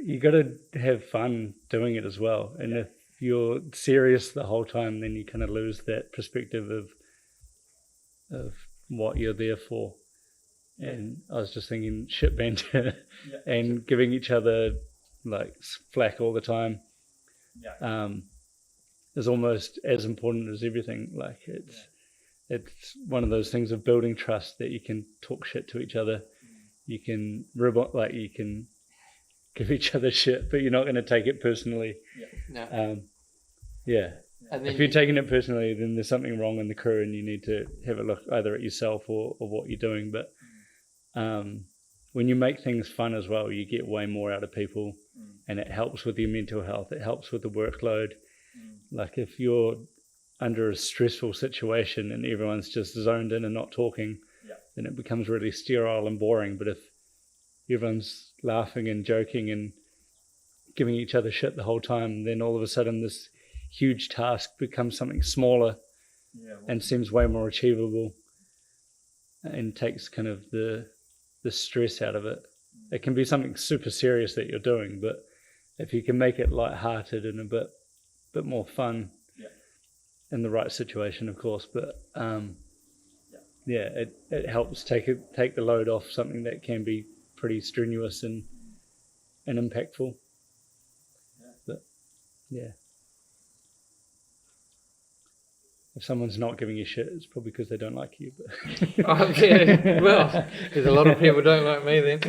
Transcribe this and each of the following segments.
you got to have fun doing it as well. And if you're serious the whole time, then you kind of lose that perspective of what you're there for. And I was just thinking shit banter and giving each other like flack all the time is almost as important as everything. Like it's one of those things of building trust that you can talk shit to each other. You can you can give each other shit, but you're not going to take it personally. And if you're taking it personally, then there's something wrong in the crew, and you need to have a look either at yourself or what you're doing. But when you make things fun as well, you get way more out of people, and it helps with your mental health. It helps with the workload. Like if you're under a stressful situation and everyone's just zoned in and not talking, then it becomes really sterile and boring. But if everyone's laughing and joking and giving each other shit the whole time, then all of a sudden this huge task becomes something smaller and seems way more achievable and takes kind of the stress out of it. It can be something super serious that you're doing, but if you can make it lighthearted and a bit more fun in the right situation, of course, but it helps take the load off something that can be pretty strenuous and impactful. But if someone's not giving you shit, it's probably because they don't like you. But Well, there's a lot of people don't like me then.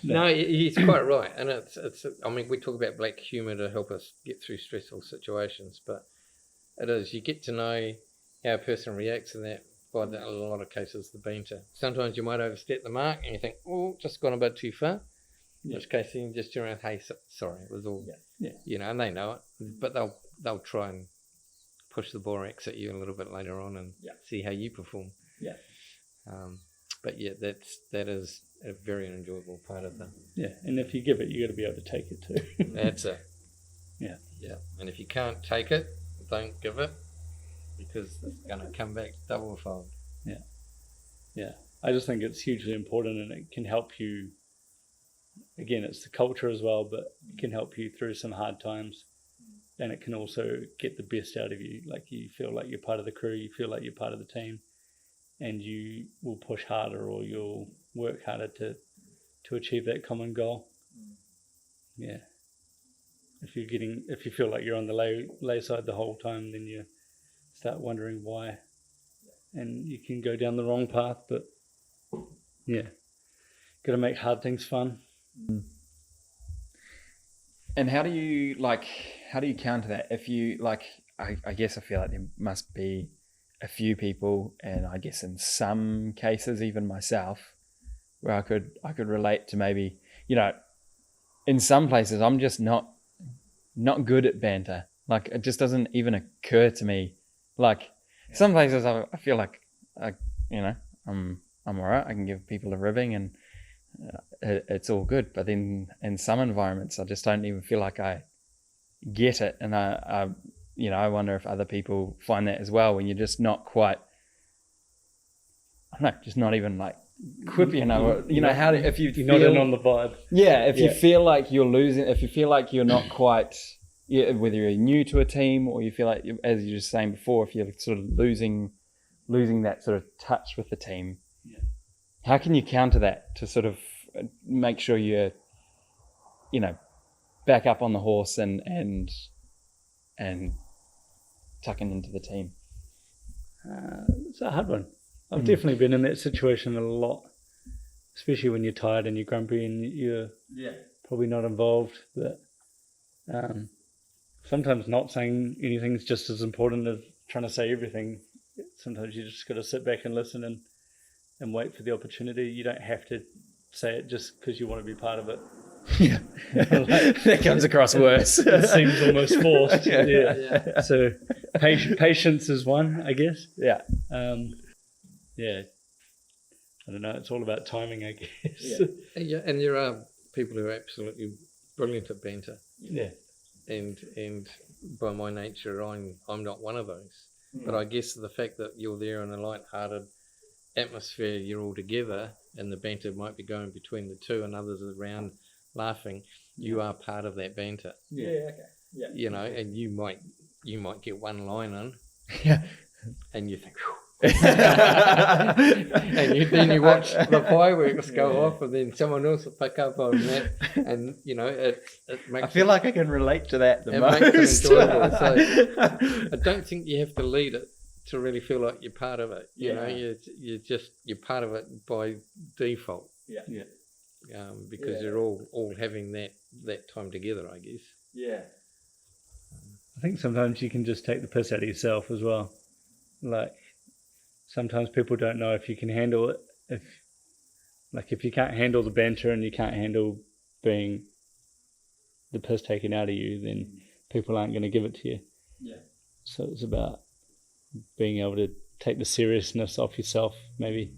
No, he's quite right, and it's. I mean, we talk about black humour to help us get through stressful situations, but it is, you get to know how a person reacts, and that by a lot of cases the banter. Sometimes you might overstep the mark, and you think, oh, just gone a bit too far. In which case, you can just turn around, hey, sorry, it was all, and they know it, but they'll try and push the borax at you a little bit later on and see how you perform. But that is a very enjoyable part of them. And if you give it, you got to be able to take it too. That's it. And if you can't take it, don't give it, because it's going to come back double fold. I just think it's hugely important, and it can help you. Again, it's the culture as well, but it can help you through some hard times. And it can also get the best out of you. Like you feel like you're part of the crew, you feel like you're part of the team, and you will push harder, or you'll work harder to achieve that common goal. If you feel like you're on the lay side the whole time, then you start wondering why, and you can go down the wrong path. But got to make hard things fun. And how do you counter that? If you I guess I feel like there must be a few people, and I guess in some cases even myself, where I could relate to maybe, in some places I'm just not good at banter. Like it just doesn't even occur to me. Like some places I feel like I'm alright. I can give people a ribbing and it's all good. But then in some environments I just don't even feel like I get it, and I wonder if other people find that as well, when you're just not quite, I don't know, just not even like quippy enough. If you feel, not in on the vibe. You feel like you're losing, if you feel like you're not quite, whether you're new to a team or you feel like, as you were just saying before, if you're sort of losing that sort of touch with the team, how can you counter that to sort of make sure you're, back up on the horse and tucking into the team? It's a hard one. I've definitely been in that situation a lot, especially when you're tired and you're grumpy and you're probably not involved. But sometimes not saying anything is just as important as trying to say everything. Sometimes you just got to sit back and listen and wait for the opportunity. You don't have to say it just because you want to be part of it. That comes across worse. It seems almost forced. So patience is one, I guess. I don't know, it's all about timing, I guess. And there are people who are absolutely brilliant at banter. And by my nature I'm not one of those. But I guess the fact that you're there in a light-hearted atmosphere, you're all together, and the banter might be going between the two and others around laughing, you are part of that banter. Yeah. Okay. Yeah. You know, and you might get one line in, Yeah. and you think, and then you watch the fireworks go off, and then someone else will pick up on that, and you know it makes. I feel like I can relate to that the it most. makes it enjoyable. So I don't think you have to lead it to really feel like you're part of it. You know, you're part of it by default. Yeah. Because they're all having that time together, I guess. Yeah. I think sometimes you can just take the piss out of yourself as well. Like, sometimes people don't know if you can handle it. If you can't handle the banter and you can't handle being the piss taken out of you, then people aren't going to give it to you. Yeah. So it's about being able to take the seriousness off yourself, maybe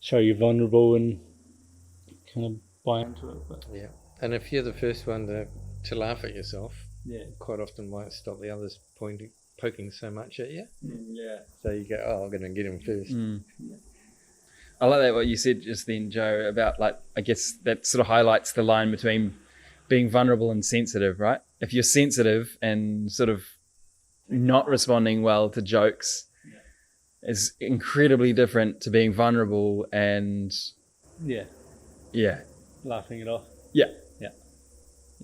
show you're vulnerable and kind of buy into it. But Yeah, and if you're the first one to laugh at yourself, quite often might stop the others poking so much at you. Yeah. So you go, oh, I'm going to get him first. I like that what you said just then, Joe, about like, I guess that sort of highlights the line between being vulnerable and sensitive, right? If you're sensitive and sort of not responding well to jokes is incredibly different to being vulnerable and yeah, yeah, laughing it off. yeah.